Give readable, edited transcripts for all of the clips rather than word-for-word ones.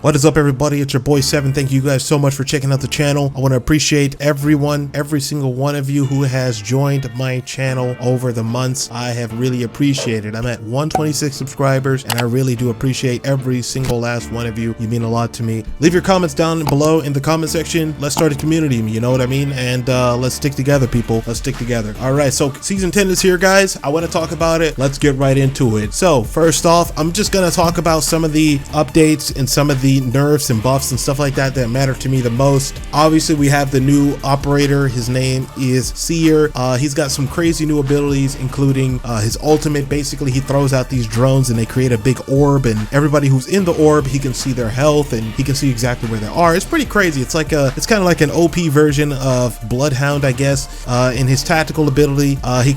What is up, everybody? It's your boy Seven. Thank you guys so much for checking out the channel. I want to appreciate everyone, every single one of you who has joined my channel over the months. I have really appreciated. I'm at 126 subscribers, and I really do appreciate every single last one of you. You mean a lot to me. Leave your comments down below in the comment section. Let's start a community, you know what I mean? And let's stick together, people. Let's stick together. All right, so season 10 is here, guys. I want to talk about it. Let's get right into it. So first off, I'm just gonna talk about some of the updates and some of the nerfs and buffs and stuff like that that matter to me the most. Obviously, we have the new operator. His name is Seer. He's got some crazy new abilities, including his ultimate. Basically, he throws out these drones and they create a big orb, and everybody who's in the orb, he can see their health and he can see exactly where they are. It's pretty crazy. It's like it's kind of like an OP version of Bloodhound, I guess. In his tactical ability, he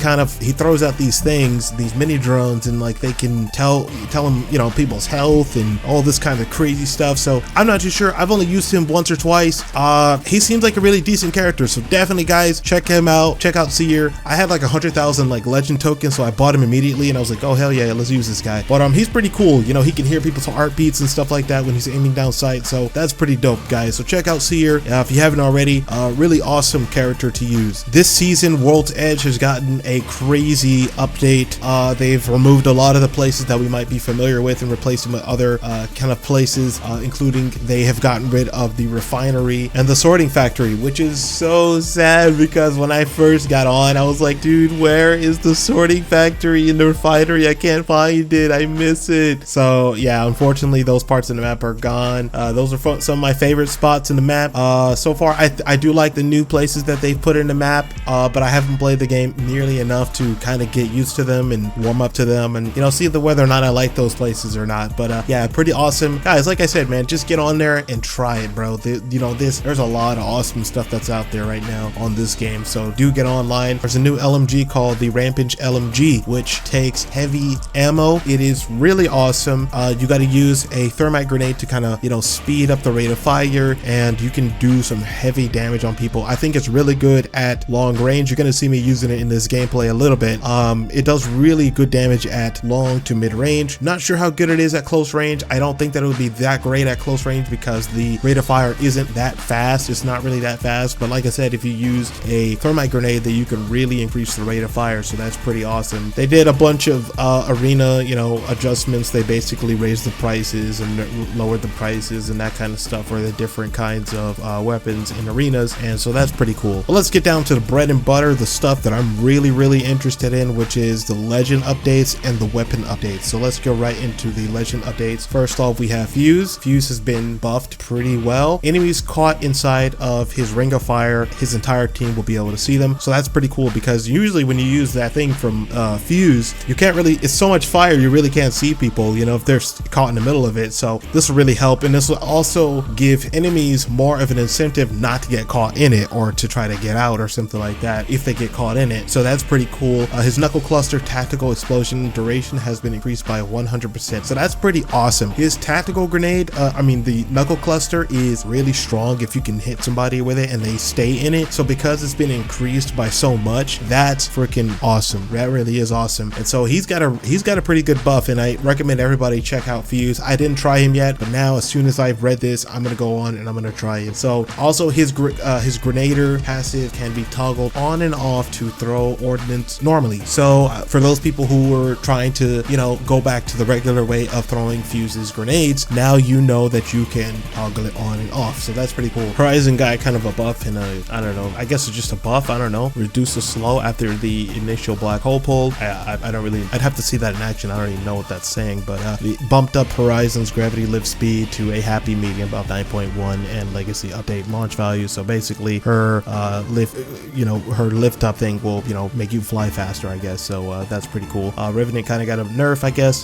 throws out these things, these mini drones, and like they can tell him, you know, people's health and all this kind of crazy stuff. So I'm not too sure. I've only used him once or twice. He seems like a really decent character, so definitely, guys, check him out. Check out Seer. I had like 100,000 like legend tokens, so I bought him immediately, and I was like, oh hell yeah, let's use this guy. But he's pretty cool. You know, he can hear people's heartbeats and stuff like that when he's aiming down sight, so that's pretty dope, guys. So check out Seer if you haven't already. Really awesome character to use. This season, World's Edge has gotten a crazy update. They've removed a lot of the places that we might be familiar with and replaced them with other kind of places, including they have gotten rid of the refinery and the sorting factory, which is so sad because when I first got on, I was like, dude, where is the sorting factory and the refinery? I can't find it. I miss it. So yeah, unfortunately, those parts of the map are gone. Those are some of my favorite spots in the map. So far, I do like the new places that they've put in the map, but I haven't played the game nearly enough to kind of get used to them and warm up to them and, you know, see whether or not I like those places or not. But yeah, pretty awesome, guys. Like I said, man, just get on there and try it, bro. There's a lot of awesome stuff that's out there right now on this game, so do get online. There's a new LMG called the Rampage LMG, which takes heavy ammo. It is really awesome. You got to use a thermite grenade to kind of, you know, speed up the rate of fire, and you can do some heavy damage on people. I think it's really good at long range. You're going to see me using it in this gameplay a little bit. It does really good damage at long to mid range. Not sure how good it is at close range. I don't think that it would be that great at close range because the rate of fire isn't that fast. It's not really that fast, but like I said, if you use a thermite grenade, then you can really increase the rate of fire, so that's pretty awesome. They did a bunch of arena, you know, adjustments. They basically raised the prices and lowered the prices and that kind of stuff for the different kinds of weapons in arenas, and so that's pretty cool. But let's get down to the bread and butter, the stuff that I'm really interested in, which is the legend updates and the weapon updates. So let's go right into the legend updates. First off, we have Fuse. Fuse has been buffed pretty well. Enemies caught inside of his ring of fire, his entire team will be able to see them, so that's pretty cool because usually when you use that thing from Fuse, you can't really, it's so much fire you really can't see people, you know, if they're caught in the middle of it. So this will really help, and this will also give enemies more of an incentive not to get caught in it or to try to get out or something like that if they get caught in it. So that's pretty cool. His knuckle cluster tactical explosion duration has been increased by 100%, so that's pretty awesome. His tactical grenade, the knuckle cluster is really strong if you can hit somebody with it and they stay in it. So because it's been increased by so much, that's freaking awesome. That really is awesome. And so he's got a pretty good buff, and I recommend everybody check out Fuse. I didn't try him yet, but now as soon as I've read this, I'm gonna go on and I'm gonna try it. So also his Grenader passive can be toggled on and off to throw ordnance normally. So for those people who were trying to, you know, go back to the regular way of throwing Fuse's grenades, now you know that you can toggle it on and off. So that's pretty cool. Horizon guy, kind of a buff, and I don't know, I guess it's just a buff. I don't know. Reduce the slow after the initial black hole pull. I don't really, I'd have to see that in action. I don't even know what that's saying, but the bumped up Horizon's gravity lift speed to a happy medium of 9.1 and legacy update launch value. So basically her her lift up thing will, you know, make you fly faster, I guess. So that's pretty cool. Revenant kind of got a nerf, I guess.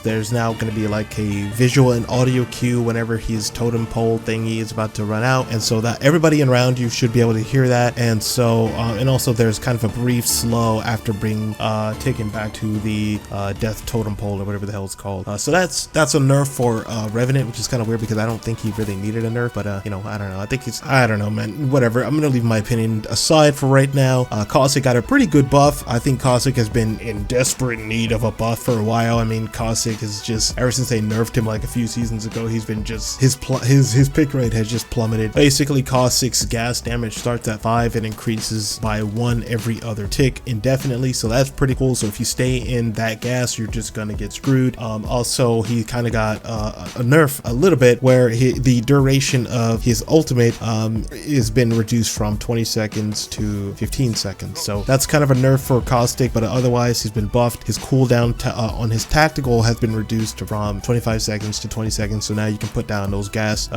There's now going to be like a visual and audio cue whenever his totem pole thingy is about to run out, and so that everybody around you should be able to hear that. And so and also there's kind of a brief slow after being taken back to the death totem pole or whatever the hell it's called. So that's a nerf for Revenant, which is kind of weird because I don't think he really needed a nerf, but you know, I don't know. I don't know, man. Whatever. I'm gonna leave my opinion aside for right now. Caustic got a pretty good buff. I think Caustic has been in desperate need of a buff for a while. I mean, Caustic is just, ever since they nerfed him like a few seasons seconds ago, he's been just his pick rate has just plummeted. Basically cost 6 gas damage, starts at 5 and increases by 1 every other tick indefinitely, so that's pretty cool. So if you stay in that gas, you're just gonna get screwed. Also, he kind of got a nerf a little bit, where the duration of his ultimate has been reduced from 20 seconds to 15 seconds, so that's kind of a nerf for Caustic. But otherwise, he's been buffed. His cooldown on his tactical has been reduced from 25 seconds to 20 seconds, so now you can put down those gas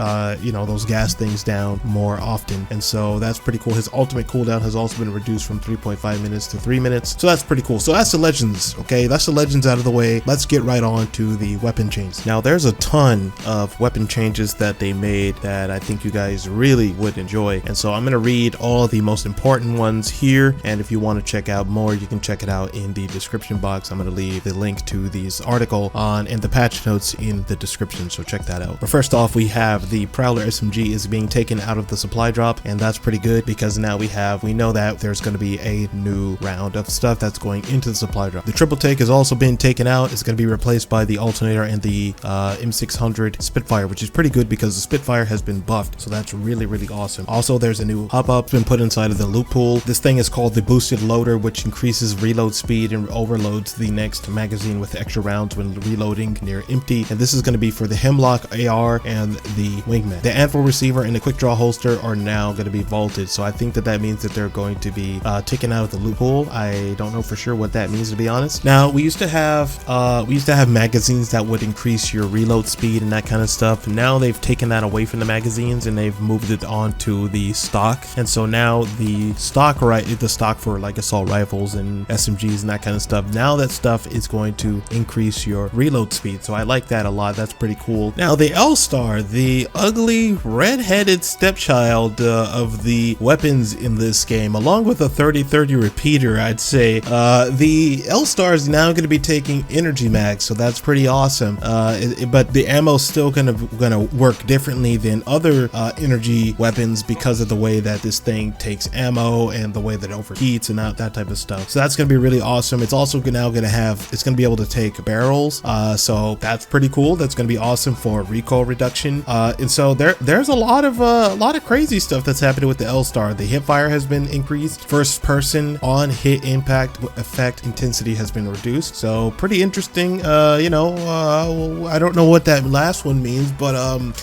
those gas things down more often, and so that's pretty cool. His ultimate cooldown has also been reduced from 3.5 minutes to 3 minutes, so that's pretty cool. So that's the legends. Okay, that's the legends out of the way. Let's get right on to the weapon changes. Now there's a ton of weapon changes that they made that I think you guys really would enjoy, and so I'm going to read all the most important ones here, and if you want to check out more, you can check it out in the description box. I'm going to leave the link to this article and the patch notes in the description, so check that out. But first off, we have the Prowler SMG is being taken out of the supply drop, and that's pretty good because now we know that there's going to be a new round of stuff that's going into the supply drop. The triple take has also been taken out. It's going to be replaced by the alternator and the M600 Spitfire, which is pretty good because the Spitfire has been buffed, so that's really awesome. Also, there's a new hop-up been put inside of the loot pool. This thing is called the boosted loader, which increases reload speed and overloads the next magazine with extra rounds when reloading near empty, and this is going to be for the Hemlock AR and the Wingman. The Anvil receiver and the quick draw holster are now going to be vaulted, so I think that means that they're going to be taken out of the loot pool. I don't know for sure what that means, to be honest. Now we used to have magazines that would increase your reload speed and that kind of stuff. Now they've taken that away from the magazines and they've moved it onto the stock, and so now the stock for like assault rifles and SMGs and that kind of stuff, now that stuff is going to increase your reload speed, so I like that a lot. That's pretty cool. Now the L-Star, the ugly red-headed stepchild of the weapons in this game, along with a 30-30 repeater, I'd say, the L-Star is now going to be taking energy mags, so that's pretty awesome. But the ammo's still gonna work differently than other energy weapons because of the way that this thing takes ammo and the way that it overheats and that type of stuff. So that's gonna be really awesome. It's also now it's gonna be able to take barrels, so that's pretty cool. That's gonna be awesome for recoil reduction. And so there's a lot of crazy stuff that's happening with the L-Star. The hipfire has been increased. First person on hit impact effect intensity has been reduced. So pretty interesting. I don't know what that last one means, but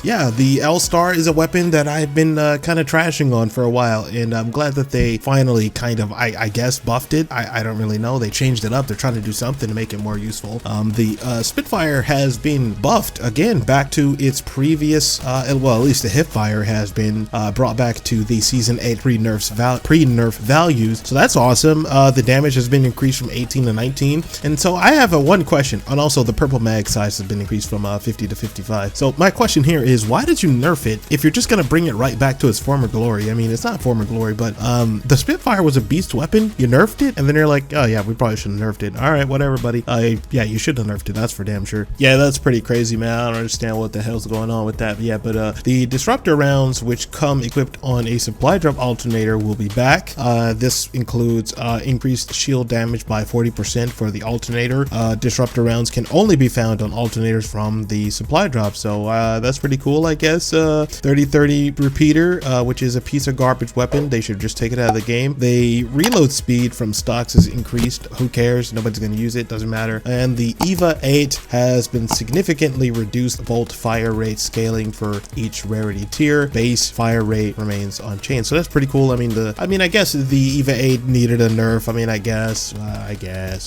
yeah, the L-Star is a weapon that I've been kind of trashing on for a while, and I'm glad that they finally kind of, I guess, buffed it. I don't really know. They changed it up. They're trying to do something to make it more useful. The Spitfire has been buffed again back to its previous, well, at least the hipfire has been brought back to the season 8 pre-nerf values, so that's awesome. The damage has been increased from 18 to 19, and so I have one question, and also the purple mag size has been increased from 50 to 55. So my question here is, why did you nerf it if you're just gonna bring it right back to its former glory? I mean, it's not former glory, but the Spitfire was a beast weapon. You nerfed it, and then you're like, oh yeah, we probably should have nerfed it. All right, whatever, buddy. Yeah, you should have nerfed it. That's for damn sure. Yeah, that's pretty crazy, man. I don't understand what the hell's going on with that. But yeah, but the disruptor rounds, which come equipped on a supply drop alternator, will be back. This includes increased shield damage by 40% for the alternator. Disruptor rounds can only be found on alternators from the supply drop, so that's pretty cool, I guess. 30-30 repeater, which is a piece of garbage weapon. They should just take it out of the game. The reload speed from stocks is increased. Who cares? Nobody's going to use it. Doesn't matter. And the EVA 8 has been significantly reduced. Bolt fire rate scaling for each rarity tier. Base fire rate remains unchanged. So that's pretty cool. I mean, I guess the EVA 8 needed a nerf. I mean, I guess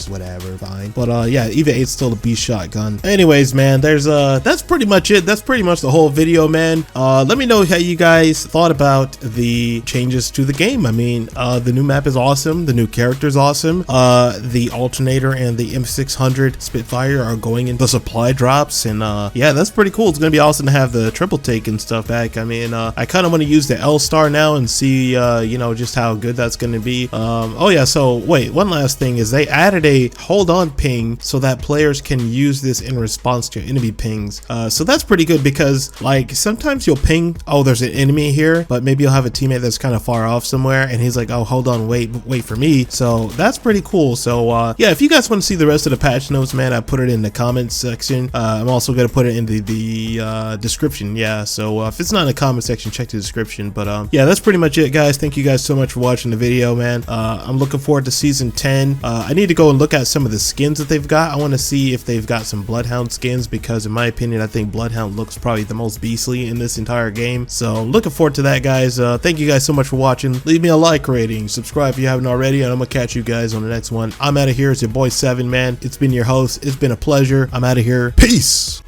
whatever, fine. But yeah, EVA 8's still a beast shotgun. Anyways, man, that's pretty much it. That's pretty much the whole video, man. Let me know how you guys thought about the changes to the game. I mean, the new map is awesome. The new character is awesome. The alternator and the M600 Spitfire are going into supply drops, and yeah, that's pretty cool. It's gonna be awesome to have the triple take and stuff back. I mean, I kind of want to use the L-Star now and see just how good that's gonna be. Oh yeah, so wait, one last thing is they added a hold on ping so that players can use this in response to enemy pings. So that's pretty good, because like sometimes you'll ping, oh, there's an enemy here, but maybe you'll have a teammate that's kind of far off somewhere, and he's like, oh, hold on, wait for me. So that's pretty cool. So yeah, if you guys want to see the rest of the patch notes, man, I put it in the comments section. I'm also gonna put it it in the description. Yeah, so if it's not in the comment section, check the description. But yeah, that's pretty much it, guys. Thank you guys so much for watching the video, man. I'm looking forward to season 10. I need to go and look at some of the skins that they've got. I want to see if they've got some bloodhound skins, because in my opinion, I think bloodhound looks probably the most beastly in this entire game. So I'm looking forward to that, guys. Thank you guys so much for watching. Leave me a like rating, subscribe if you haven't already, and I'm gonna catch you guys on the next one. I'm out of here. It's your boy 7, man. It's been your host. It's been a pleasure. I'm out of here. Peace.